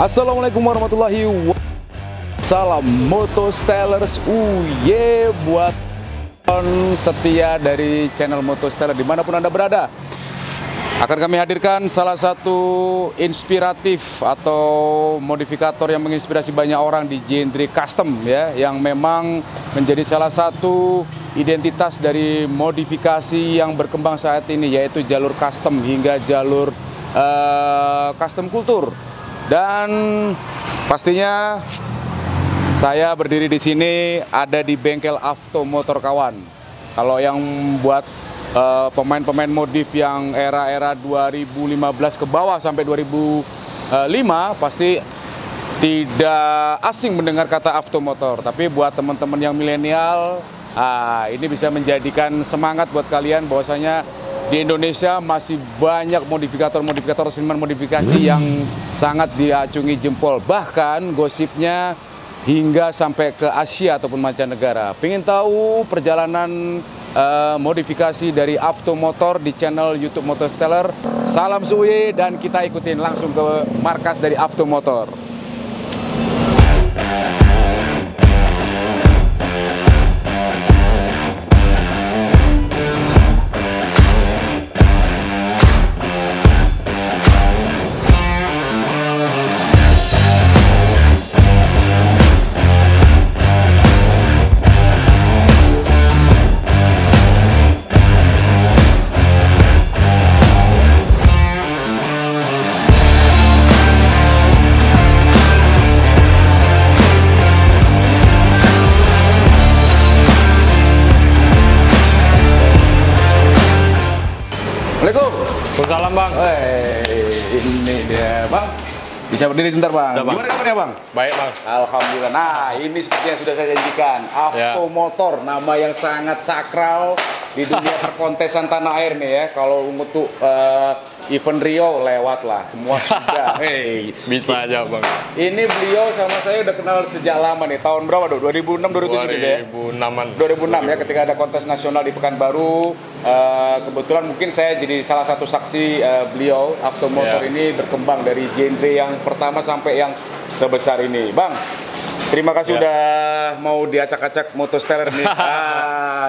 Assalamualaikum warahmatullahi wabarakatuh. Salam Motostellers buat setia dari channel Motosteller dimanapun Anda berada. Akan kami hadirkan salah satu inspiratif atau modifikator yang menginspirasi banyak orang di genre custom ya, yang memang menjadi salah satu identitas dari modifikasi yang berkembang saat ini, yaitu jalur custom hingga jalur custom kultur. Dan pastinya saya berdiri di sini ada di bengkel Avto Motor kawan. Kalau yang buat pemain-pemain modif yang era-era 2015 ke bawah sampai 2005 pasti tidak asing mendengar kata Avto Motor. Tapi buat teman-teman yang milenial, ini bisa menjadikan semangat buat kalian bahwasanya di Indonesia masih banyak modifikator-modifikator seniman modifikasi yang sangat diacungi jempol. Bahkan gosipnya hingga sampai ke Asia ataupun mancanegara. Pengen tahu perjalanan modifikasi dari Avto Motor di channel YouTube Motosteller? Salam suwi dan kita ikutin langsung ke markas dari Avto Motor. Waalaikumsalam bang. Ini dia bang. Bisa berdiri sebentar bang. Gimana kabarnya bang? Baik bang. Alhamdulillah. Nah ini seperti yang sudah saya janjikan, Avto Motor, nama yang sangat sakral di dunia perkontesan tanah air nih ya. Kalau untuk event Rio lewat lah, semua sudah. Bisa aja bang. Ini beliau sama saya udah kenal sejak lama nih. Tahun berapa tuh? 2006, 2007 gitu ya? 2006-an. 2006 ya, ketika ada kontes nasional di Pekanbaru. Kebetulan mungkin saya jadi salah satu saksi beliau. Avto Motor ini berkembang dari genre yang pertama sampai yang sebesar ini. Bang, terima kasih udah mau diacak-acak Motosteller nih.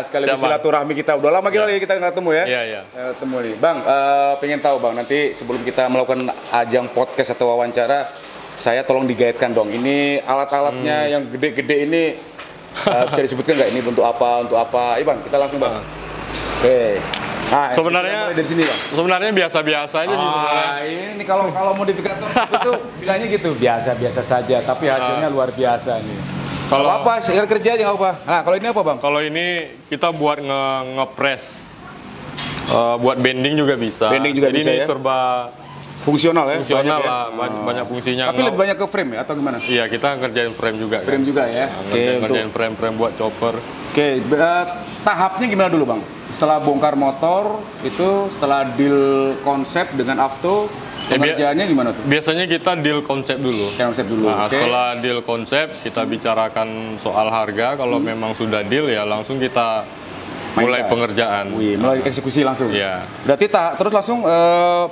Sekaligus silaturahmi kita. Udah lama kita nggak ketemu ya? Iya. Ketemu nih. Bang, pengen tahu bang, nanti sebelum kita melakukan ajang podcast atau wawancara, saya tolong digaetkan dong. Ini alat-alatnya yang gede-gede ini bisa disebutkan nggak ini untuk apa? Iya bang, kita langsung bang. Oke. Nah, sebenarnya dari sini bang. Sebenarnya biasa-biasa aja sih sebenarnya. Ini kalau modifikator itu bilangnya gitu biasa-biasa saja, tapi hasilnya luar biasa nih. Kalau apa? Saya kerja aja apa? Nah, kalau ini apa bang? Kalau ini kita buat ngepres, buat bending juga bisa. Bending juga jadi bisa ini ya? Serba fungsional ya? fungsional banyak lah, ya? banyak fungsinya. Tapi lebih banyak ke frame ya atau gimana? Iya, kita ngerjain frame juga. Frame juga ya? Ngerjain frame-frame buat chopper. Oke, tahapnya gimana dulu bang? Setelah bongkar motor, itu setelah deal konsep dengan Avto, pengerjaannya gimana tuh? Biasanya kita deal konsep dulu. Konsep dulu. Nah, setelah deal konsep, kita bicarakan soal harga. Kalau memang sudah deal ya langsung kita mulai pengerjaan. Mulai eksekusi langsung. Iya. Berarti terus langsung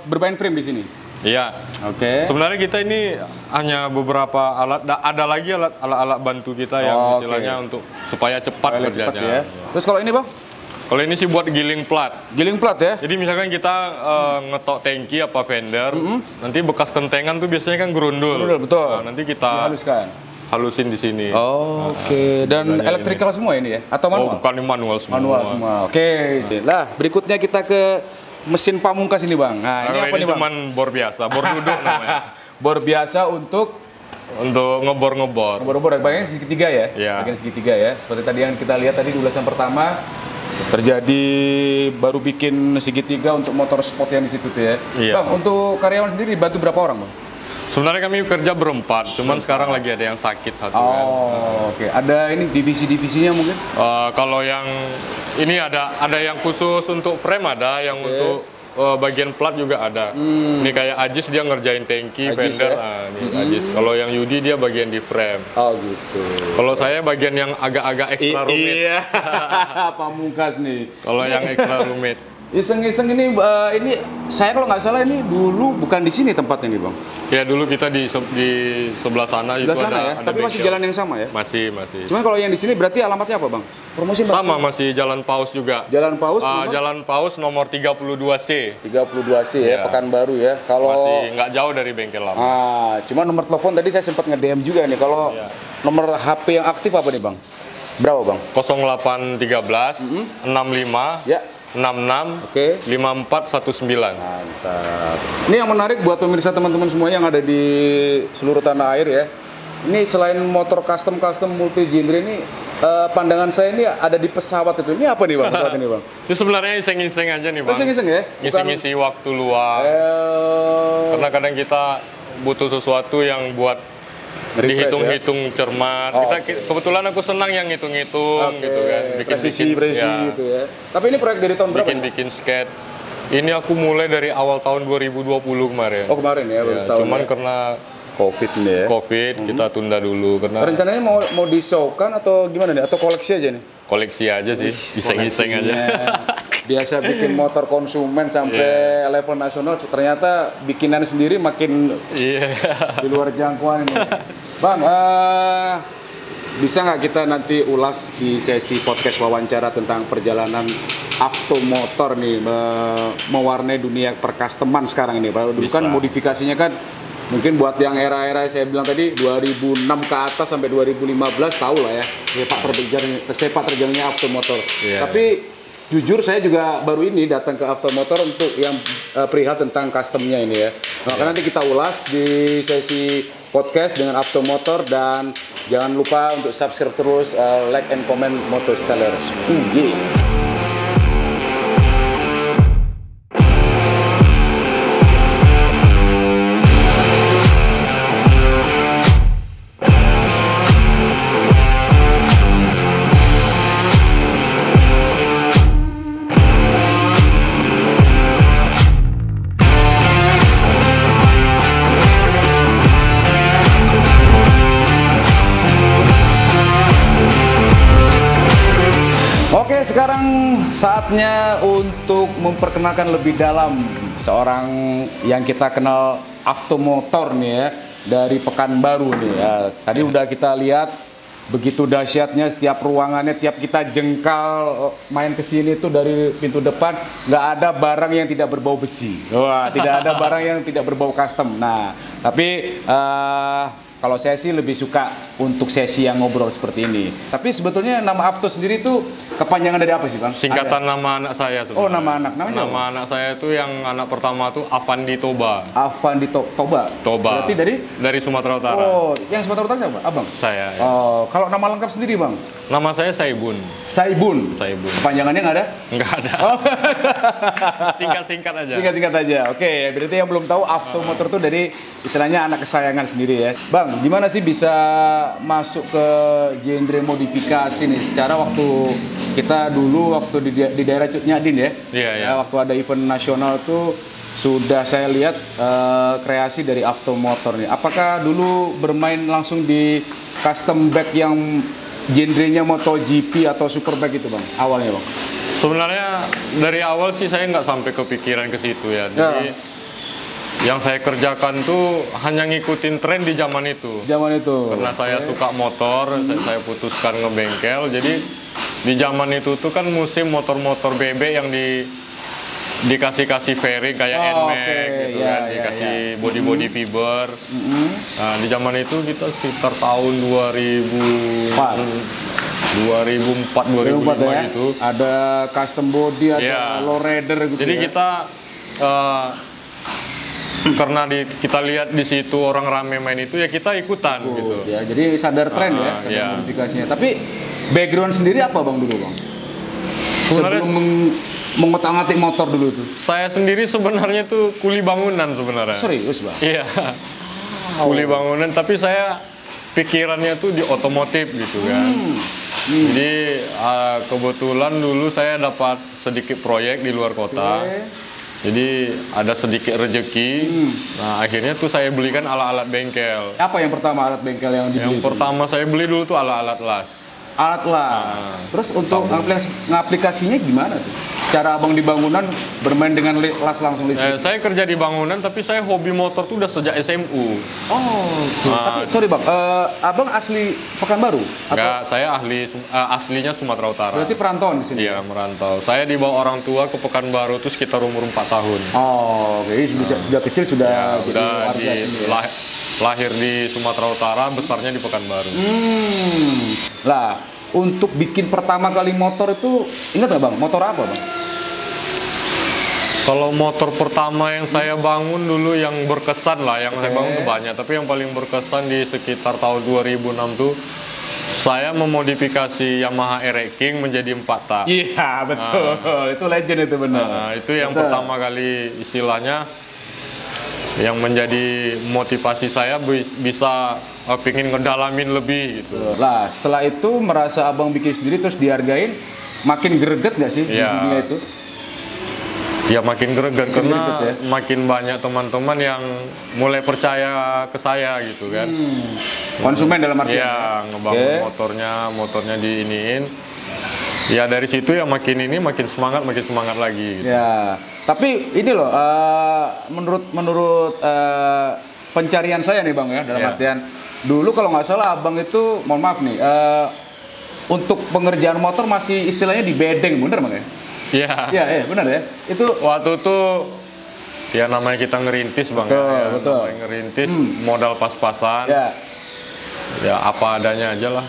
bermain frame di sini. Iya. Oke. Sebenarnya kita ini hanya beberapa alat, ada lagi alat-alat bantu kita yang istilahnya untuk supaya cepat kerjanya. Ya. Terus kalau ini bang? Kalau ini sih buat giling plat. Giling plat ya? Jadi misalkan kita ngetok tangki apa fender, nanti bekas kentengan tuh biasanya kan gerundul. Betul. Nah, nanti kita halusin di sini. Oke. Dan elektrikal semua ini ya? Atau manual? Bukan, manual semua. Manual semua. Oke. Nah, berikutnya kita ke mesin pamungkas ini bang. Nah, ini apa nih bang? Cuman bor biasa, bor duduk namanya. Bor biasa untuk ngebor-ngebor. Ngebor-ngebor, bagian segitiga ya? Iya. Bagian segitiga ya. Seperti tadi yang kita lihat tadi di ulasan pertama, terjadi baru bikin segitiga untuk motor sport yang di situ tuh ya. Iya. Bang, untuk karyawan sendiri dibantu berapa orang bang? Sebenarnya kami kerja berempat, cuman sekarang lagi ada yang sakit satu kan. Oke. Ada ini divisi-divisinya mungkin? Kalau yang ini ada yang khusus untuk frame, ada yang untuk bagian plat juga ada. Ini kayak Ajis dia ngerjain tangki, fender. Ya? Ini Ajis. Kalau yang Yudi dia bagian di frame. Oh gitu. Kalau saya bagian yang agak-agak ekstra rumit. Iya. Pamungkas nih. Kalau yang ekstra rumit. Iseng-iseng ini saya kalau nggak salah ini dulu bukan di sini tempatnya nih Bang. Ya dulu kita di sebelah sana itu Sana ya, ada tapi masih bengkel. jalan yang sama ya? Masih. Cuman kalau yang di sini berarti alamatnya apa Bang? Promosi Bang? Sama, masih Jalan Paus juga. Jalan Paus? Jalan Paus nomor 32C. 32C ya, Iya. Pekanbaru ya. Kalau Masih nggak jauh dari bengkel lama. Cuma nomor telepon tadi saya sempat nge-DM juga nih. Kalau Iya. nomor HP yang aktif apa nih Bang? Berapa Bang? 0813 65 Ya. 66 Oke. 5419. Mantap. Ini yang menarik buat pemirsa teman-teman semua yang ada di seluruh tanah air ya. Ini selain motor custom multi genre ini, pandangan saya ini ada di pesawat itu. Ini apa nih Bang pesawat ini Bang? Itu sebenarnya iseng-iseng aja nih Bang. Iseng-iseng ya? Ngisi-ngisi waktu luang. Karena kadang kita butuh sesuatu yang buat Refresh, dihitung-hitung cermat. Oh, Kebetulan aku senang yang ngitung-ngitung gitu kan. Presisi ya, gitu ya. Tapi ini proyek dari tahun berapa? bikin skate. Ini aku mulai dari awal tahun 2020 kemarin. Oh kemarin ya, baru Ya, setahun cuman ya. karena COVID ini ya. COVID kita tunda dulu karena Rencananya mau di-show-kan atau gimana nih? Atau koleksi aja nih? koleksi aja sih, iseng-iseng aja. Biasa bikin motor konsumen sampai level nasional, ternyata bikinan sendiri makin Iya. di luar jangkauan ini. Bang, bisa nggak kita nanti ulas di sesi podcast wawancara tentang perjalanan Avtomotor nih mewarnai dunia percustoman sekarang ini? Kalau dulu kan Bisa. modifikasinya kan mungkin buat yang era-era saya bilang tadi 2006 ke atas sampai 2015 tahu lah ya sepak terjangnya Avtomotor. Iya. Tapi jujur saya juga baru ini datang ke Avtomotor untuk yang perihal tentang customnya ini ya. Maka nanti kita ulas di sesi podcast dengan Avtomotor dan jangan lupa untuk subscribe terus, like and comment Motostellers. Yeah. Oke, sekarang saatnya untuk memperkenalkan lebih dalam seorang yang kita kenal Avtomotor nih ya, dari Pekanbaru nih ya. Tadi udah kita lihat begitu dahsyatnya setiap ruangannya, tiap kita jengkal main ke sini tuh dari pintu depan nggak ada barang yang tidak berbau besi. Wah, tidak ada barang yang tidak berbau custom. Nah, tapi kalau saya sih lebih suka untuk sesi yang ngobrol seperti ini. Tapi sebetulnya nama Avto sendiri itu kepanjangan dari apa sih Bang? Singkatan nama anak saya sebenarnya. Oh, nama anak. Namanya Nama apa? anak saya itu yang anak pertama tuh Avandi Toba. Avandi Toba. Toba. Berarti dari? Sumatera Utara. Oh, yang Sumatera Utara siapa? Abang? Saya. Ya. Oh, kalau nama lengkap sendiri Bang? Nama saya Saibun. Saibun. Saibun. Kepanjangannya nggak ada? Enggak ada. Oh. Singkat-singkat aja. Singkat-singkat aja. Oke, berarti yang belum tahu Avtomotor tuh dari istilahnya anak kesayangan sendiri ya. Bang, gimana sih bisa masuk ke genre modifikasi nih? Secara waktu kita dulu waktu di daerah Cut Nyadin ya. Iya, iya. Waktu ada event nasional tuh sudah saya lihat kreasi dari Avtomotor nih. Apakah dulu bermain langsung di custom bike yang genrenya MotoGP atau Superbike itu Bang? Awalnya Bang? Sebenarnya dari awal sih saya nggak sampai kepikiran ke situ ya. Jadi yang saya kerjakan tuh hanya ngikutin tren di zaman itu. Zaman itu. Karena saya suka motor, saya putuskan ngebengkel. Jadi di zaman itu tuh kan musim motor-motor bebek yang dikasih fairing kayak NMAX gitu ya, kan, dikasih body fiber. Nah, di zaman itu kita sekitar tahun 2004 2005 ya? gitu. Ada custom body, ada Iya. lowrider gitu. Jadi ya? kita karena kita lihat di situ orang rame main itu ya kita ikutan gitu. Ya, jadi sadar tren ya, sadar iya. modifikasinya. Tapi background sendiri apa Bang dulu Bang? Sebenarnya Sebelum mengotak-ngatik motor dulu tuh. saya sendiri sebenarnya tuh kuli bangunan sebenarnya. Serius Bang? Iya. Kuli bangunan, tapi saya pikirannya tuh di otomotif gitu kan. Jadi kebetulan dulu saya dapat sedikit proyek di luar kota. Jadi ada sedikit rejeki. Nah, akhirnya tuh saya belikan alat-alat bengkel. Apa yang pertama alat bengkel yang dibeli? Yang pertama saya beli dulu tuh alat-alat las. Alat lah. Terus untuk ngaplikasinya gimana tuh? secara abang di bangunan bermain dengan las langsung listrik. Saya kerja di bangunan, tapi saya hobi motor tuh udah sejak SMU. Oh, tapi sorry bang, abang asli Pekanbaru? Enggak, saya aslinya Sumatera Utara. Berarti perantauan di sini? Iya, merantau. Saya dibawa orang tua ke Pekanbaru tuh sekitar umur 4 tahun. Oh, oke. Sudah kecil sudah Ya, jadi udah warga sini ya? lahir di Sumatera Utara, besarnya di Pekanbaru. Lah, untuk bikin pertama kali motor itu, ingat nggak bang? Motor apa bang? Kalau motor pertama yang saya bangun dulu yang berkesan lah, yang saya bangun tuh banyak, tapi yang paling berkesan di sekitar tahun 2006 tuh saya memodifikasi Yamaha RX King menjadi 4 tak. Iya, betul. Itu legend itu benar. Nah, itu yang pertama kali istilahnya yang menjadi motivasi saya bisa pingin ngedalamin lebih gitu. Lah, setelah itu merasa abang bikin sendiri terus dihargain, makin greget nggak sih di dunia itu? Ya makin greget karena greget, ya? makin banyak teman-teman yang mulai percaya ke saya gitu kan. Konsumen dalam artian? Iya, ngebangun motornya diiniin. Ya dari situ ya makin semangat lagi. Gitu. Ya, tapi ini loh, menurut pencarian saya nih bang ya, dalam artian dulu kalau nggak salah abang itu, mohon maaf nih, untuk pengerjaan motor masih istilahnya di bedeng, bener bang ya? Iya, benar ya. Itu waktu itu ya namanya kita ngerintis bang, betul. Namanya ngerintis modal pas-pasan. Ya apa adanya aja lah.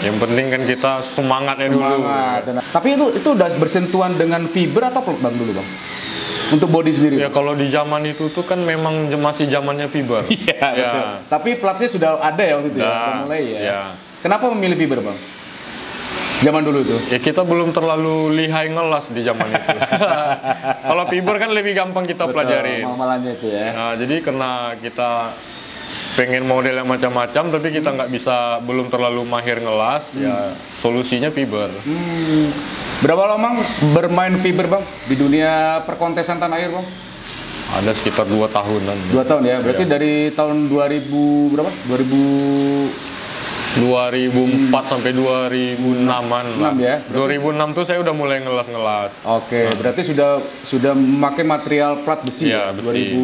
Yang penting kan kita semangatnya dulu. Tapi itu udah bersentuhan dengan fiber atau plat bang dulu bang? Untuk body sendiri. Ya kalau di zaman itu tuh kan memang masih zamannya fiber. Iya, betul. Tapi platnya sudah ada ya waktu itu ya, udah mulai ya. Kenapa memilih fiber bang? Zaman dulu itu? Ya kita belum terlalu lihai ngelas di zaman itu. Kalau fiber kan lebih gampang kita pelajari. Amalannya itu ya. Nah, jadi karena kita pengen model yang macam-macam, tapi kita nggak bisa, belum terlalu mahir ngelas, ya solusinya fiber. Berapa lama bermain fiber bang di dunia perkontesan tanah air bang? Ada sekitar 2 tahunan. 2 tahun ya, berarti dari tahun 2000 berapa? 2004 sampai 2006-an lah. ya? 2006 tuh saya udah mulai ngelas-ngelas. Oke, berarti sudah memakai material plat besi ya? Besi.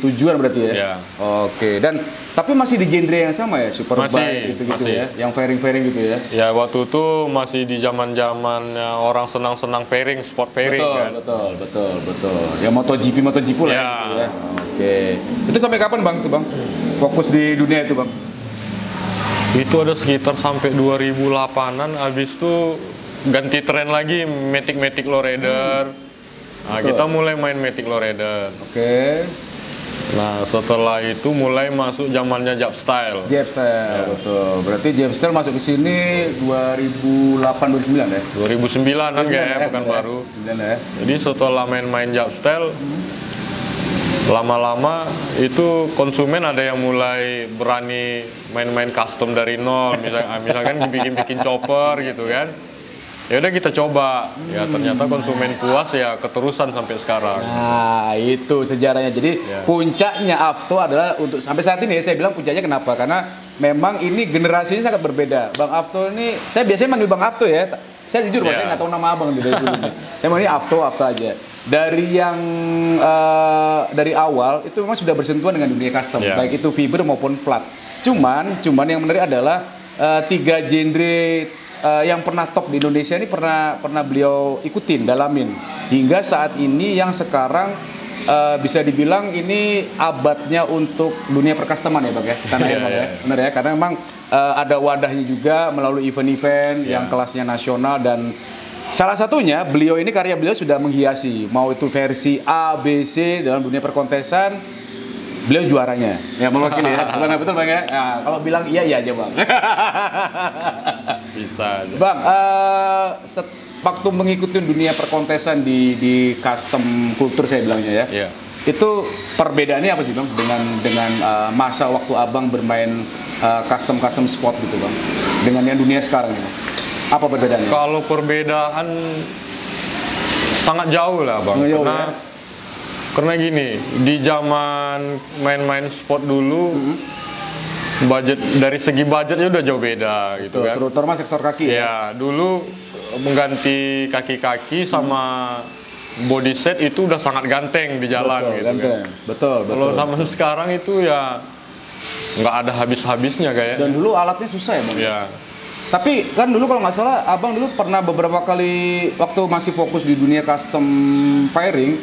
2007-an berarti ya? Iya. Oke, dan tapi masih di genre yang sama ya? Superbike gitu-gitu ya? Yang fairing-fairing gitu ya? Ya, waktu itu masih di zaman-zaman orang senang-senang fairing, sport fairing kan? Betul. Ya MotoGP lah gitu ya? Oke. Itu sampai kapan bang tuh bang? Fokus di dunia itu bang? Itu ada sekitar sampai 2008-an, habis itu ganti tren lagi Matic Lowrider. Nah, kita mulai main Matic Lowrider. Oke. Nah, setelah itu mulai masuk zamannya Japstyle. Betul. Berarti Japstyle masuk ke sini 2008-2009 ya? 2009 kan kayak Pekanbaru. Ya. Jadi setelah main Japstyle, lama-lama itu konsumen ada yang mulai berani main-main custom dari nol, misalkan bikin chopper gitu kan. Ya udah kita coba, ya ternyata konsumen puas, ya keterusan sampai sekarang. Nah itu sejarahnya. Jadi puncaknya Avto adalah untuk sampai saat ini, saya bilang puncaknya kenapa? Karena memang ini generasinya sangat berbeda. Bang Avto ini, saya biasanya manggil Bang Avto ya. Saya jujur, saya nggak tahu nama abang dari dulu. Saya manggil Avto aja. Dari awal itu memang sudah bersentuhan dengan dunia custom, baik itu fiber maupun plat. Cuman yang menarik adalah 3 genre yang pernah top di Indonesia ini pernah beliau ikutin, dalamin hingga saat ini, yang sekarang bisa dibilang ini abadnya untuk dunia percustoman ya bang ya, tanah air bang ya, benar ya, karena memang ada wadahnya juga melalui event-event yang kelasnya nasional, dan salah satunya karya beliau sudah menghiasi, mau itu versi A, B, C dalam dunia perkontesan, beliau juaranya. Ya mewakili ya, bang, betul bang ya. Nah, kalau bilang iya aja bang. Bisa aja. Bang, waktu mengikuti dunia perkontesan di custom kultur saya bilangnya ya. Itu perbedaannya apa sih bang dengan masa waktu abang bermain custom sport gitu bang, dengan yang dunia sekarang ini? Apa perbedaannya? Kalau perbedaan sangat jauh lah bang, karena gini, di zaman main-main sport dulu, dari segi budgetnya udah jauh beda gitu kan. Terutama sektor kaki ya. Dulu mengganti kaki-kaki sama body set itu udah sangat ganteng di jalan Betul, gitu ganteng. kan. Betul, Kalau betul. zaman sekarang itu ya nggak ada habis-habisnya kayak. Dan dulu alatnya susah ya bang. Ya. Tapi kan dulu kalau nggak salah, abang dulu pernah beberapa kali waktu masih fokus di dunia custom firing,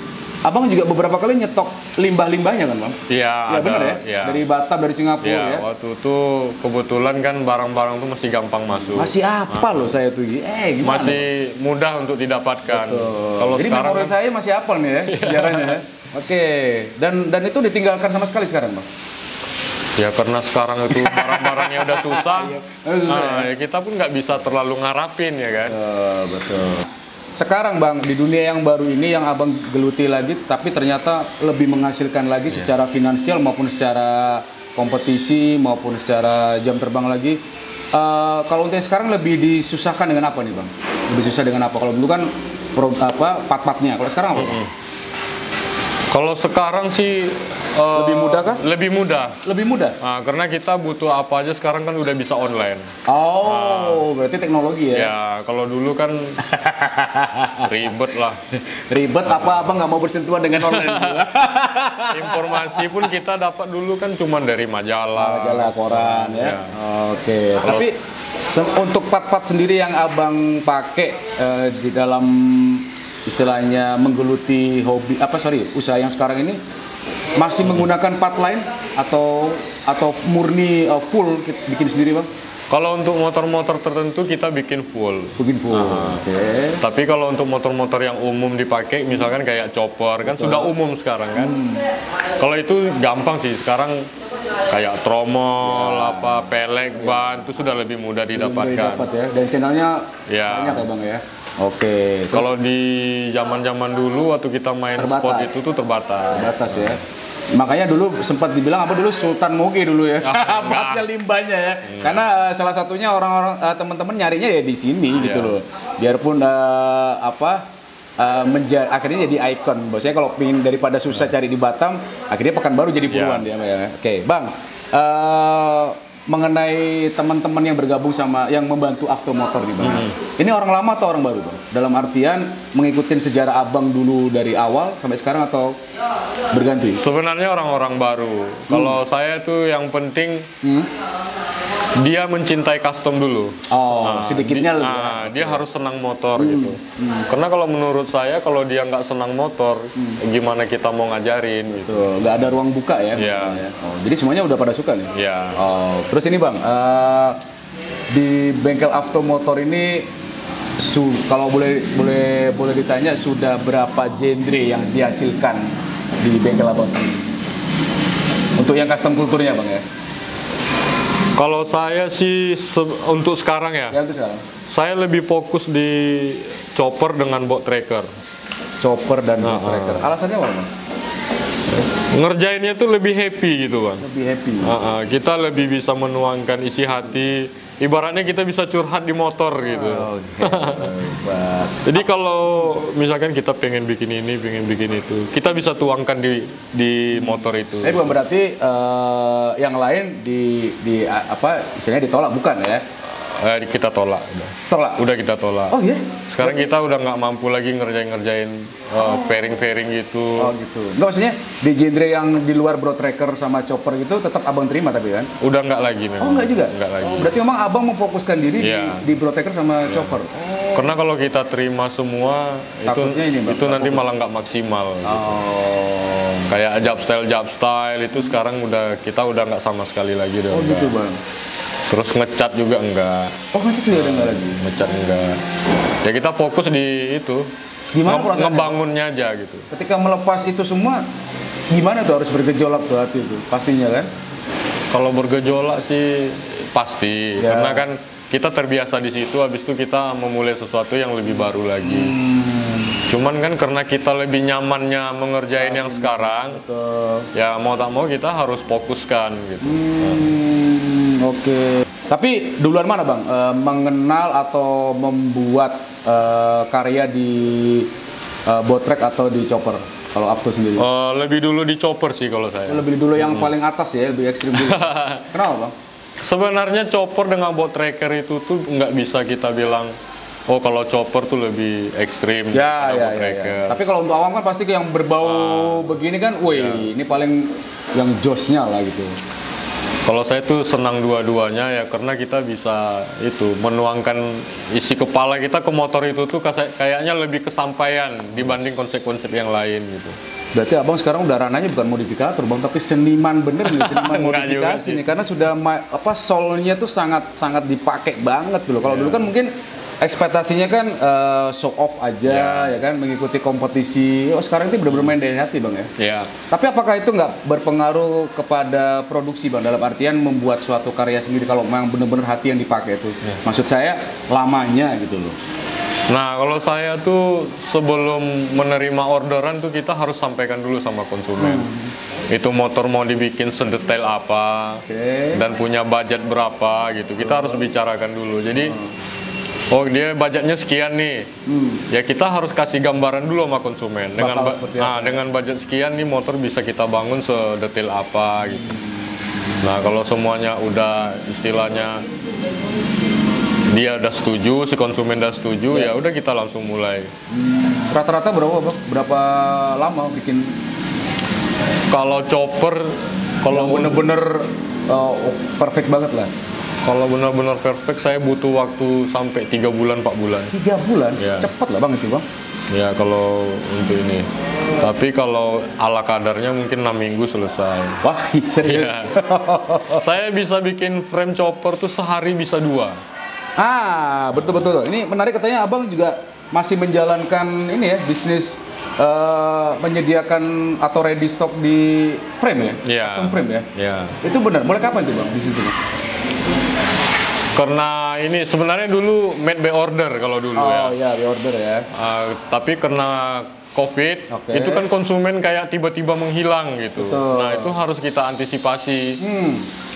abang juga beberapa kali nyetok limbah-limbahnya kan bang? Iya, Ya ada, benar ya? ya. Dari Batam, dari Singapura Ya, ya? waktu itu kebetulan kan barang-barang tuh masih gampang masuk. Masih apa loh saya tuh? Gimana? Masih mudah untuk didapatkan. Kalau Jadi sekarang memori kan, saya masih apal nih ya, sejarahnya ya. Oke, dan itu ditinggalkan sama sekali sekarang bang? ya karena sekarang itu barang-barangnya udah susah, Susah, ya kita pun nggak bisa terlalu ngarapin ya kan. Betul. Sekarang bang, di dunia yang baru ini yang abang geluti lagi, tapi ternyata lebih menghasilkan lagi secara finansial maupun secara kompetisi maupun secara jam terbang lagi. Kalau untuk yang sekarang lebih disusahkan dengan apa nih bang? Lebih susah dengan apa? Kalau dulu kan part-partnya. Kalau sekarang apa? Bang? Kalau sekarang sih Lebih mudah kah? Lebih mudah. Lebih mudah. Nah, karena kita butuh apa aja sekarang kan udah bisa online. Oh, berarti teknologi ya? Ya, kalau dulu kan ribet lah. Ribet apa abang nggak mau bersentuhan dengan online? Informasi pun kita dapat dulu kan cuma dari majalah. Majalah, koran ya. Ya. Oke. Tapi untuk part-part sendiri yang abang pakai di dalam istilahnya menggeluti usaha yang sekarang ini masih menggunakan part lain atau murni full bikin sendiri bang? Kalau untuk motor-motor tertentu kita bikin full. Bikin full. Oke. Tapi kalau untuk motor-motor yang umum dipakai, misalkan kayak chopper kan sudah umum sekarang kan. Kalau itu gampang sih sekarang kayak tromol, pelek, ban itu sudah lebih mudah didapatkan. Dapat ya. Dan channelnya Ya. banyak ya bang ya. Oke. Kalau di zaman-zaman dulu waktu kita main sport itu tuh terbatas. Terbatas ya. Makanya dulu sempat dibilang apa dulu Sultan Moge dulu ya. Batnya limbahnya ya. Karena salah satunya orang-orang teman-teman nyarinya ya di sini gitu loh. Biarpun akhirnya jadi ikon. Bosnya kalau pingin daripada susah cari di Batam, akhirnya Pekanbaru jadi buruan dia ya. Oke, Bang. Mengenai teman-teman yang bergabung sama yang membantu Aftermotor nih Bang. Ini orang lama atau orang baru Bang? Dalam artian mengikuti sejarah Abang dulu dari awal sampai sekarang atau berganti? Sebenarnya orang-orang baru. Kalau saya tuh yang penting dia mencintai custom dulu. Sedikitnya dia harus senang motor gitu. Karena kalau menurut saya kalau dia nggak senang motor, gimana kita mau ngajarin gitu. Tuh, nggak ada ruang buka ya. Iya. Jadi semuanya udah pada suka nih. Iya. Terus ini Bang, di bengkel Aftermotor ini kalau boleh ditanya sudah berapa genre yang dihasilkan di bengkel Abang ini? Untuk yang custom kulturnya Bang ya. Kalau saya sih untuk sekarang ya, Ya itu sekarang. saya lebih fokus di chopper dengan boat tracker. Chopper dan tracker. Alasannya apa Bang? Ngerjainnya tuh lebih happy gitu Bang. Lebih happy. Kita lebih bisa menuangkan isi hati. Ibaratnya kita bisa curhat di motor gitu. Jadi kalau misalkan kita pengen bikin ini, pengen bikin itu, kita bisa tuangkan di motor itu. Bukan berarti yang lain istilahnya ditolak bukan ya? Kita tolak. Tolak. Udah kita tolak. Oh iya? Sekarang kita udah nggak mampu lagi ngerjain pairing gitu. Oh gitu. Nggak maksudnya di genre yang di luar bro tracker sama chopper gitu tetap abang terima tapi kan? Udah nggak lagi memang. Oh nggak juga? Nggak lagi. Berarti memang abang memfokuskan diri di bro tracker sama chopper. Karena kalau kita terima semua itu nanti malah nggak maksimal. Gitu. Kayak job style itu sekarang kita udah nggak sama sekali lagi udah. Oh gitu bang. Terus ngecat juga enggak. Oh ngecat juga enggak lagi? Ngecat enggak. Ya kita fokus di itu. Gimana perasaannya? Ngebangunnya aja gitu. Ketika melepas itu semua, gimana tuh harus bergejolak tuh hati itu? Pastinya kan? Kalau bergejolak sih pasti. Ya. Karena kan kita terbiasa di situ, habis itu kita memulai sesuatu yang lebih baru lagi. Cuman kan karena kita lebih nyamannya mengerjain yang sekarang, ya mau tak mau kita harus fokuskan gitu. Oke. Tapi duluan mana bang? Mengenal atau membuat karya di boat track atau di chopper? Kalau Afto sendiri? Lebih dulu di chopper sih kalau saya. Lebih dulu yang paling atas ya, lebih ekstrim dulu. Kenapa bang? Sebenarnya chopper dengan boat tracker itu tuh nggak bisa kita bilang oh kalau chopper tuh lebih ekstrim Ya, daripada ya, boat ya, breaker. ya. Tapi kalau untuk awam kan pasti yang berbau begini kan, wih, ini paling yang josnya lah gitu. Kalau saya tuh senang dua-duanya ya karena kita bisa itu menuangkan isi kepala kita ke motor itu tuh kayaknya lebih kesampaian dibanding konsep-konsep yang lain gitu. Berarti abang sekarang udah ranahnya bukan modifikator bang, tapi seniman bener nih, seniman Enggak juga modifikasi sih. nih, karena sudah soulnya tuh sangat dipakai banget dulu. Kalau dulu kan mungkin ekspektasinya kan show off aja, ya kan, mengikuti kompetisi. Oh sekarang itu benar-benar main dari hati bang ya. Ya, Tapi apakah itu nggak berpengaruh kepada produksi bang? Dalam artian membuat suatu karya sendiri kalau memang benar-benar hati yang dipakai itu. Maksud saya lamanya gitu loh. nah kalau saya tuh sebelum menerima orderan tuh kita harus sampaikan dulu sama konsumen. Itu motor mau dibikin sedetail apa, Oke. dan punya budget berapa gitu. Kita harus bicarakan dulu. Jadi oh dia budgetnya sekian nih, ya kita harus kasih gambaran dulu sama konsumen Bakal seperti apa? dengan budget sekian nih motor bisa kita bangun sedetail apa gitu. Nah kalau semuanya udah istilahnya dia udah setuju, si konsumen udah setuju, ya udah kita langsung mulai. Rata-rata berapa bang? Berapa lama bikin? Kalau chopper, Kalau kalau bener-bener perfect banget lah. kalau benar-benar perfect saya butuh waktu sampai 3 bulan 4 bulan. 3 bulan? Ya. Cepet lah bang itu bang. Ya kalau untuk ini. Tapi kalau ala kadarnya mungkin 6 minggu selesai. Wah serius? Iya. Saya bisa bikin frame chopper tuh sehari bisa 2. Ah betul-betul. Ini menarik, katanya abang juga masih menjalankan ini ya, bisnis menyediakan atau ready stock di frame ya? Iya. Custom frame ya? Ya. Itu benar. Mulai kapan itu bang di situ? Karena ini sebenarnya dulu made by order kalau dulu ya. Oh iya, reorder ya. Tapi karena COVID, Oke. itu kan konsumen kayak tiba-tiba menghilang gitu. Betul. Nah itu harus kita antisipasi,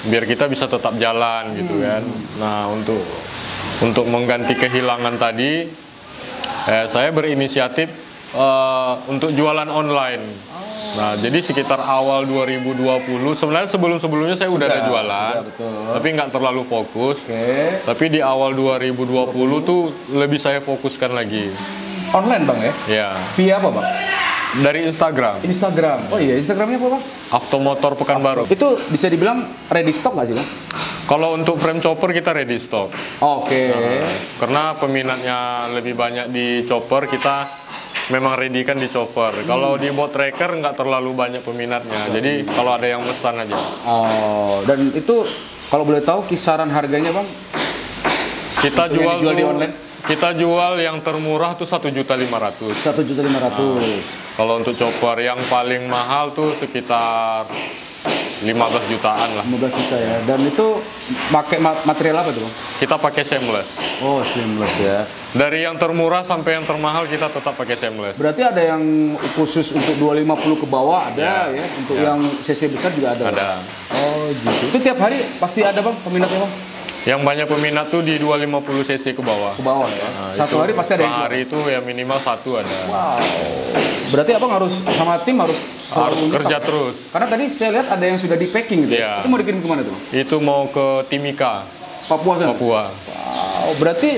biar kita bisa tetap jalan gitu kan. Nah untuk mengganti kehilangan tadi, saya berinisiatif untuk jualan online. Nah jadi sekitar awal 2020, sebenarnya sebelum-sebelumnya saya udah ada jualan, sudah, betul. tapi nggak terlalu fokus. Oke. Tapi di awal 2020 tuh lebih saya fokuskan lagi. Online bang ya? Ya, Via apa bang? dari Instagram, Instagram. Oh iya, Instagramnya apa bang? Automotor Pekanbaru. Itu bisa dibilang ready stock nggak sih bang? Kalau untuk frame chopper kita ready stock. Oke. Karena peminatnya lebih banyak di chopper, kita memang ready kan di chopper. Kalau di boat tracker nggak terlalu banyak peminatnya. Jadi kalau ada yang pesan aja. Oh, dan itu kalau boleh tahu kisaran harganya bang? Kita Untuk yang jual dijual di tuh- online? kita jual yang termurah tuh 1.500.000. 1.500.000. Kalau untuk chopper yang paling mahal tuh sekitar 15 jutaan lah. 15 juta ya. Dan itu pakai material apa tuh bang? Kita pakai seamless. Oh, seamless ya. Dari yang termurah sampai yang termahal kita tetap pakai seamless. Berarti ada yang khusus untuk 250 ke bawah ada ya. Ya, Untuk ya. yang cc besar juga ada. Ada. Oh gitu. Itu tiap hari pasti ada bang peminatnya bang? Yang banyak peminat tuh di 250 cc ke bawah. Ke bawah ya. Nah, Satu itu hari pasti ada yang sehari itu ya minimal 1 ada. Wow. Berarti abang harus sama tim harus selalu Harus nyetok, kerja ya? terus. Karena tadi saya lihat ada yang sudah di packing gitu. Iya. Itu mau dikirim kemana tuh? Itu mau ke Timika, Papua sana. Papua. Wow. Berarti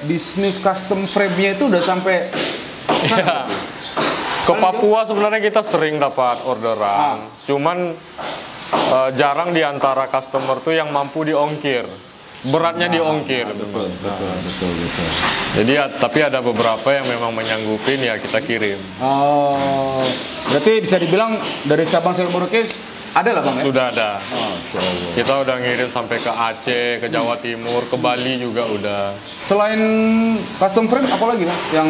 bisnis custom frame-nya itu udah sampai sana. Ya. Ke Papua sebenarnya kita sering dapat orderan. Cuman jarang di antara customer tuh yang mampu diongkir. Beratnya diongkir. Betul. Jadi tapi ada beberapa yang memang menyanggupin ya kita kirim. Oh, berarti bisa dibilang dari Sabang sampai Merauke ada lah bang ya? Sudah ada. Masya Allah. Kita udah ngirim sampai ke Aceh, ke Jawa Timur, ke Bali juga udah. Selain custom frame, apa lagi bang yang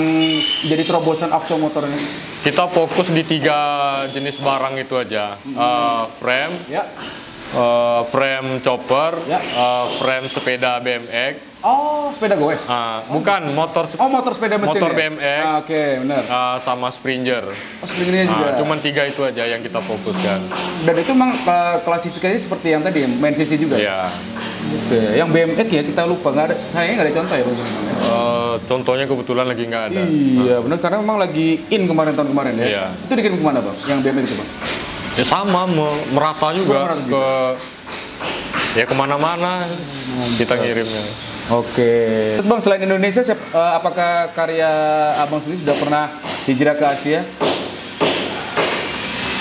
jadi terobosan Automotor ini? Kita fokus di 3 jenis barang itu aja. Frame, Ya. frame chopper, Ya. frame sepeda BMX. Oh, sepeda goes. Bukan motor Oh, motor sepeda mesin. motor ya? BMX. Oke, benar. Sama Springer. Oh, springernya juga. Cuman 3 itu aja yang kita fokuskan. Dan itu memang klasifikasinya seperti yang tadi, main CC juga. Ya. Oke, yang BMX ya kita lupa, nggak ada, sayangnya nggak ada contoh ya bang. Contohnya kebetulan lagi nggak ada. Iya, benar, karena memang lagi in tahun kemarin ya. Iya. Itu dikirim kemana bang? Yang BMX itu bang? Ya sama, merata juga Merata ke ya kemana-mana kita ngirimnya. Oke. Terus Bang, selain Indonesia, apakah karya Abang sendiri sudah pernah hijrah ke Asia?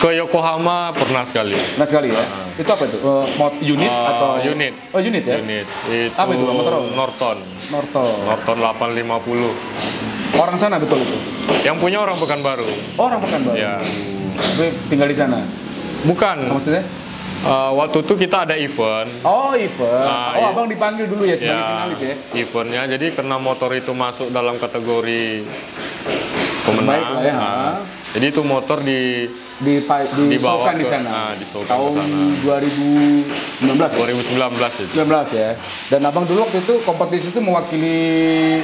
Ke Yokohama pernah sekali. Pernah sekali ya? Itu apa itu? Unit atau? Unit. Oh, unit ya? Unit. Itu apa itu Bang, motor? Norton. Norton 850. Orang sana betul itu? Yang punya orang Pekanbaru. Oh, orang Pekanbaru? Ya. Tapi tinggal di sana? Bukan. Maksudnya? Waktu itu kita ada event. Oh, event. Iya. Abang dipanggil dulu ya sebagai finalis ya? Eventnya, jadi karena motor itu masuk dalam kategori pemenang. Baik lah ya. Jadi itu motor dibawa di sana. disaukan tahun ke sana. 2019 itu. 19 ya. Dan Abang dulu waktu itu kompetisi itu mewakili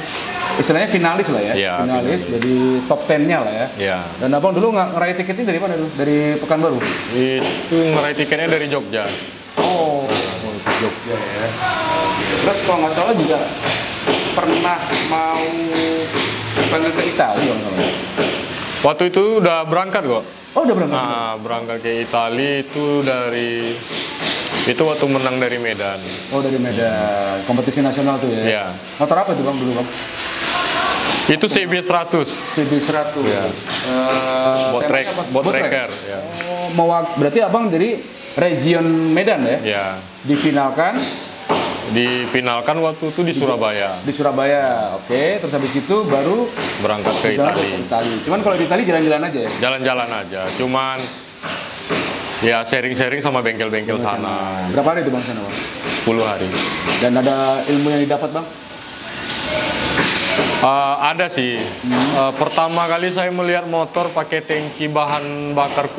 istilahnya finalis lah ya. Iya, finalis, jadi top 10-nya lah ya. Iya. Dan Abang dulu ngeraih tiketnya dari mana dulu? Dari Pekanbaru? Itu ngeraih tiketnya dari Jogja. Oh, Jogja ya. Terus kalau nggak salah juga pernah mau panggil ke Italia kalau nggak salah. Waktu itu udah berangkat kok. Oh, udah berangkat? Berangkat ke Italia itu waktu menang dari Medan. Oh, dari Medan. Kompetisi nasional tuh ya? Iya. Motor apa tuh Bang dulu Bang? Itu CB100. CB100. Ya. Bot tracker. Ya. Oh, berarti Abang dari region Medan ya? Ya. Difinalkan waktu itu di Surabaya. Di Surabaya, oke. Terus habis itu baru berangkat ke Italia. Cuman kalau di Italia jalan-jalan aja ya? Jalan-jalan aja. Cuman ya sharing-sharing sama bengkel-bengkel sana. Berapa hari itu Bang sana Bang? 10 hari. Dan ada ilmu yang didapat Bang? Ada sih. Pertama kali saya melihat motor pakai tangki bahan bakar,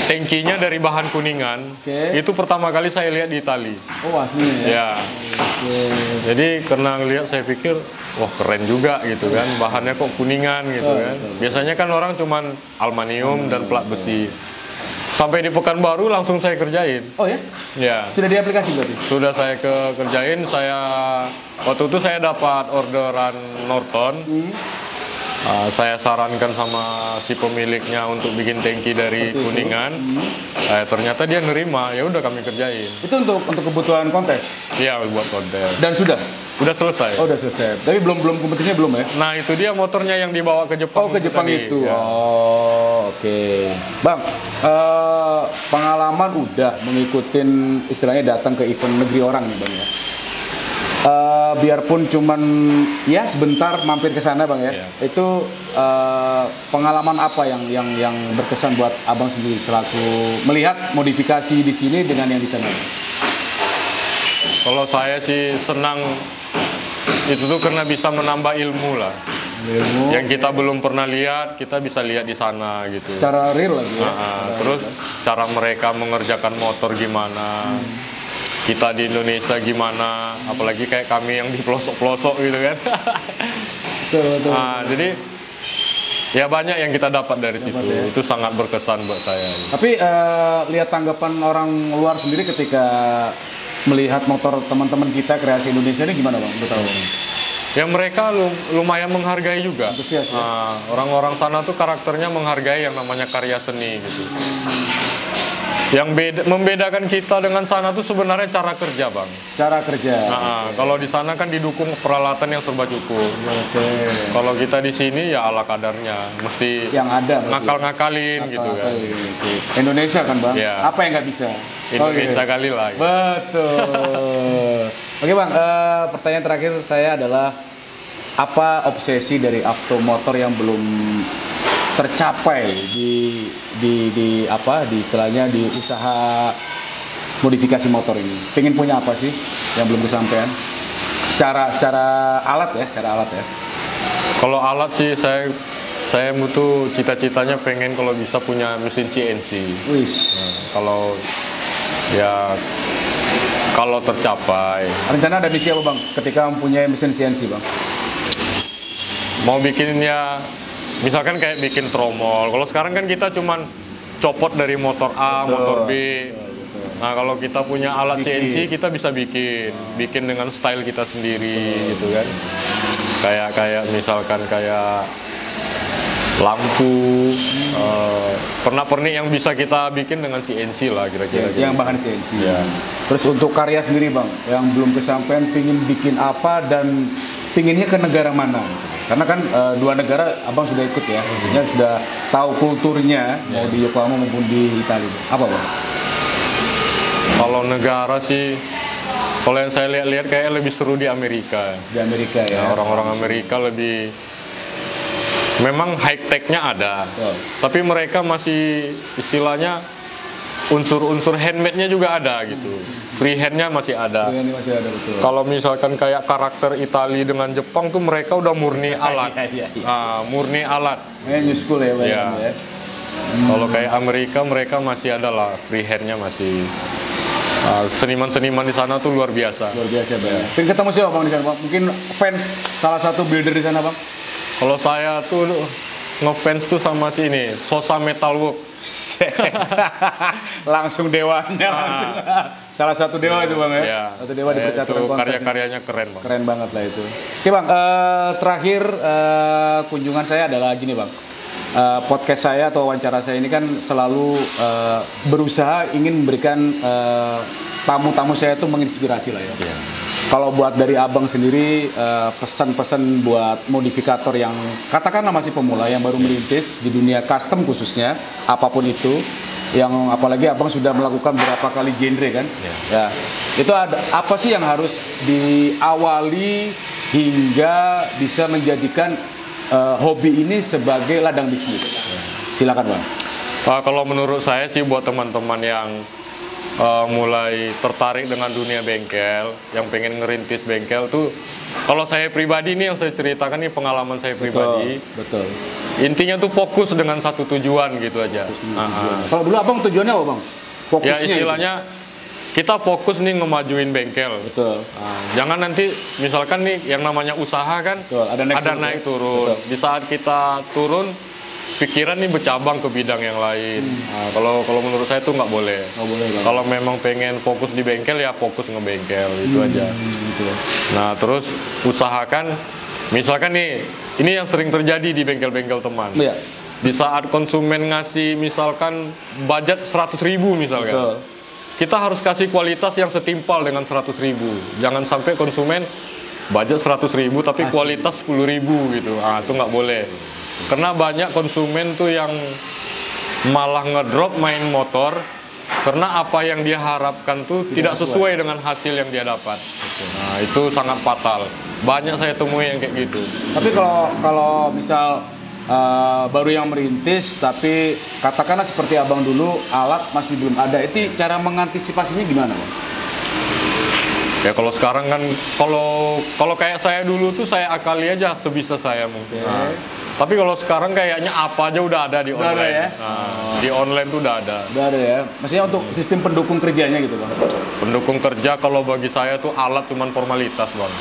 tangkinya dari bahan kuningan. Itu pertama kali saya lihat di Itali. Oh, aslinya ya? Ya. Jadi karena ngelihat saya pikir, wah keren juga gitu kan. Bahannya kok kuningan gitu kan. Biasanya kan orang cuman aluminium dan plat besi. Sampai di Pekanbaru langsung saya kerjain. Oh ya? Ya. Sudah diaplikasi berarti? Sudah saya kerjain. Waktu itu saya dapat orderan Norton. Saya sarankan sama si pemiliknya untuk bikin tangki dari kuningan. Ternyata dia nerima. Ya udah kami kerjain. Itu untuk kebutuhan kontes? Iya, buat kontes. Dan sudah? Udah selesai. Oh, udah selesai. Tapi belum kompetisinya belum ya? Nah, itu dia motornya yang dibawa ke Jepang. Oh, ke Jepang tadi. itu. Ya. Oh, oke. Bang, pengalaman udah mengikuti istilahnya datang ke event negeri orang nih Bang ya. Biarpun cuman ya sebentar mampir ke sana Bang ya. Iya. Itu pengalaman apa yang berkesan buat Abang sendiri selaku melihat modifikasi di sini dengan yang di sana? Kalau saya sih senang itu tuh karena bisa menambah ilmu lah. Yang kita belum pernah lihat, kita bisa lihat di sana gitu. Cara real lagi ya. Terus cara mereka mengerjakan motor gimana. Kita di Indonesia gimana, apalagi kayak kami yang di pelosok-pelosok gitu kan. Betul. Jadi ya banyak yang kita dapat dari situ. Ya. Itu sangat berkesan buat saya. Tapi lihat tanggapan orang luar sendiri ketika melihat motor teman-teman kita kreasi Indonesia ini gimana Bang? Betul. Ya mereka lumayan menghargai juga. Antusias, ya? Orang-orang sana tuh karakternya menghargai yang namanya karya seni gitu. Yang membedakan kita dengan sana tuh sebenarnya cara kerja Bang. Cara kerja. Kalau di sana kan didukung peralatan yang serba cukup. Kalau kita di sini ya ala kadarnya, mesti yang ada ngakal-ngakalin gitu kan. Indonesia kan Bang. Ya. Apa yang nggak bisa? Indonesia kali lah. Gitu. Betul. Oke Bang, pertanyaan terakhir saya adalah apa obsesi dari Avtomotor yang belum tercapai di istilahnya di usaha modifikasi motor ini? Pengen punya apa sih yang belum kesampaian? Secara alat ya. Kalau alat sih saya butuh cita-citanya pengen kalau bisa punya mesin CNC. Kalau tercapai. Rencana ada misi apa Bang ketika mempunyai mesin CNC Bang? Mau bikinnya misalkan kayak bikin tromol. Kalau sekarang kan kita cuman copot dari motor A, motor B. Nah, kalau kita punya alat CNC kita bisa bikin dengan style kita sendiri gitu kan. Kayak misalkan kayak lampu, pernak-pernik yang bisa kita bikin dengan CNC lah kira-kira. Yang bahan CNC. Ya. Terus untuk karya sendiri Bang, yang belum kesampaian pingin bikin apa dan pinginnya ke negara mana? Karena kan dua negara Abang sudah ikut ya, maksudnya sudah tahu kulturnya mau di Yokohama maupun di Italia. Apa Bang? Kalau negara sih, kalau yang saya lihat-lihat kayak lebih seru di Amerika. Di Amerika ya. Orang-orang Amerika lebih, memang high tech-nya ada, tapi mereka masih istilahnya unsur-unsur handmade-nya juga ada gitu. Freehand-nya masih ada. Ini masih ada, betul. Kalau misalkan kayak karakter Italia dengan Jepang tuh mereka udah murni alat. Murni alat. New school ya Bang Ya. ya. Kalau kayak Amerika mereka masih ada lah, freehand-nya masih. Seniman-seniman di sana tuh luar biasa. Luar biasa Bang. Pengen ketemu siapa Bang di sana Bang? Mungkin fans salah satu builder di sana Bang? Kalau saya tuh ngefans tuh sama si ini, Sosa Metalwork. Langsung dewanya langsung. Salah satu dewa itu Bang ya. Ya. Satu dewa di percaturan Itu kontes. karya-karyanya keren Bang. Keren banget lah itu. Oke Bang, terakhir kunjungan saya adalah gini Bang. Podcast saya atau wawancara saya ini kan selalu berusaha ingin memberikan tamu-tamu saya itu menginspirasi lah ya. Iya. Kalau buat dari Abang sendiri, pesan-pesan buat modifikator yang katakanlah masih pemula, yang baru merintis di dunia custom khususnya, apapun itu, yang apalagi Abang sudah melakukan berapa kali genre kan, ya, itu ada apa sih yang harus diawali hingga bisa menjadikan hobi ini sebagai ladang bisnis? Silakan Bang. Kalau menurut saya sih buat teman-teman yang mulai tertarik dengan dunia bengkel, yang pengen ngerintis bengkel tuh, kalau saya pribadi nih yang saya ceritakan nih pengalaman saya pribadi. Betul. Intinya tuh fokus dengan satu tujuan gitu aja. Kalau dulu Abang tujuannya apa Bang? Fokusnya Ya istilahnya kita fokus nih ngemajuin bengkel. Betul. Jangan nanti misalkan nih yang namanya usaha kan, Betul. Ada naik turun. Betul. Di saat kita turun, pikiran nih bercabang ke bidang yang lain. Kalau menurut saya tuh nggak boleh. Nggak boleh Bang. Kalau memang pengen fokus di bengkel ya fokus ngebengkel itu aja. Gitu. Nah terus usahakan, misalkan nih ini yang sering terjadi di bengkel-bengkel teman. Iya. Di saat konsumen ngasih misalkan budget 100.000 misalkan, Betul. kita harus kasih kualitas yang setimpal dengan 100.000. Jangan sampai konsumen budget 100.000 tapi kualitas 10.000 gitu. Itu nggak boleh. Karena banyak konsumen tuh yang malah ngedrop main motor karena apa yang dia harapkan tuh tidak sesuai dengan hasil yang dia dapat. Nah itu sangat fatal. Banyak saya temui yang kayak gitu. Tapi kalau misal baru yang merintis, tapi katakanlah seperti Abang dulu, alat masih belum ada, itu cara mengantisipasinya gimana Bang? Ya kalau sekarang kan, kalau kayak saya dulu tuh saya akali aja sebisa saya mungkin. Tapi kalau sekarang kayaknya apa aja udah ada di Udah ada online. ya? Di online tuh udah ada. Udah ada ya? Maksudnya untuk sistem pendukung kerjanya gitu Bang? Pendukung kerja kalau bagi saya tuh alat cuman formalitas Bang.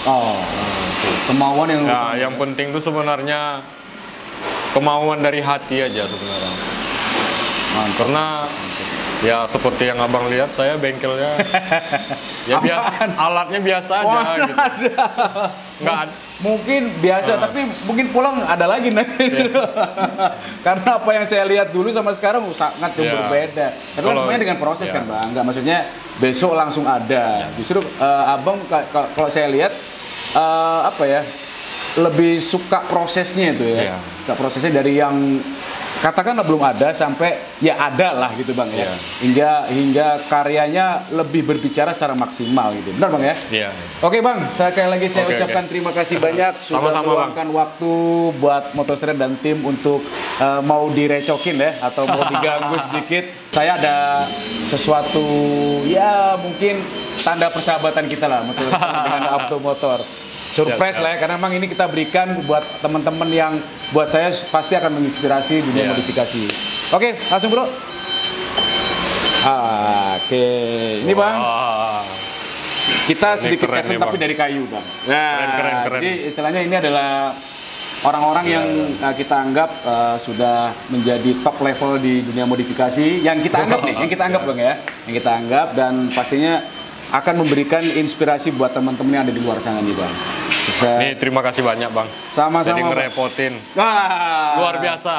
Kemauan yang... Nah, yang penting tuh sebenarnya kemauan dari hati aja sebenarnya. Karena ya seperti yang Abang lihat, saya bengkelnya ya biasa, alatnya biasa aja gitu. Nggak ada. Mungkin biasa, tapi mungkin pulang ada lagi nanti. Karena apa yang saya lihat dulu sama sekarang sangat jauh berbeda. Tapi kan semuanya dengan proses kan Bang, nggak maksudnya besok langsung ada. Justru Abang kalau saya lihat apa ya, lebih suka prosesnya itu ya. Suka prosesnya dari yang katakanlah belum ada sampai ya ada lah gitu Bang ya. Hingga karyanya lebih berbicara secara maksimal gitu. Benar Bang ya? Iya. Oke Bang, sekali lagi saya ucapkan terima kasih banyak sudah meluangkan waktu buat Motostrad dan tim untuk mau direcokin ya atau mau diganggu sedikit. Saya ada sesuatu ya mungkin tanda persahabatan kita lah dengan Automotor. Surprise lah ya, karena memang ini kita berikan buat teman-teman yang buat saya pasti akan menginspirasi dunia modifikasi. Oke, langsung bro. Oke, ini Bang. Kita sedikit custom tapi dari kayu Bang. Nah, keren. jadi istilahnya ini adalah orang-orang yang kita anggap sudah menjadi top level di dunia modifikasi. Yang kita anggap nih, yang kita anggap Bang ya. Yang kita anggap dan pastinya akan memberikan inspirasi buat teman-teman yang ada di luar sana nih Bang. Nih, terima kasih banyak Bang. Sama-sama. Jadi ngerepotin. Luar biasa.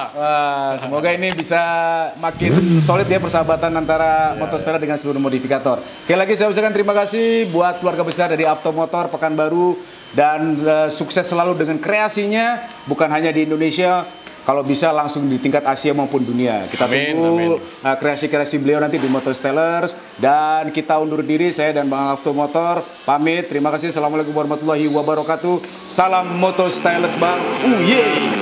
Semoga ini bisa makin solid ya persahabatan antara Motostellar dengan seluruh modifikator. Oke, lagi saya ucapkan terima kasih buat keluarga besar dari Avtomotor Pekanbaru dan sukses selalu dengan kreasinya, bukan hanya di Indonesia, kalau bisa langsung di tingkat Asia maupun dunia. Kita tunggu kreasi-kreasi beliau nanti di Motostellars. Dan kita undur diri, saya dan Bang Avtomotor pamit. Terima kasih. Assalamualaikum warahmatullahi wabarakatuh. Salam Motostellars Bang. Yeay.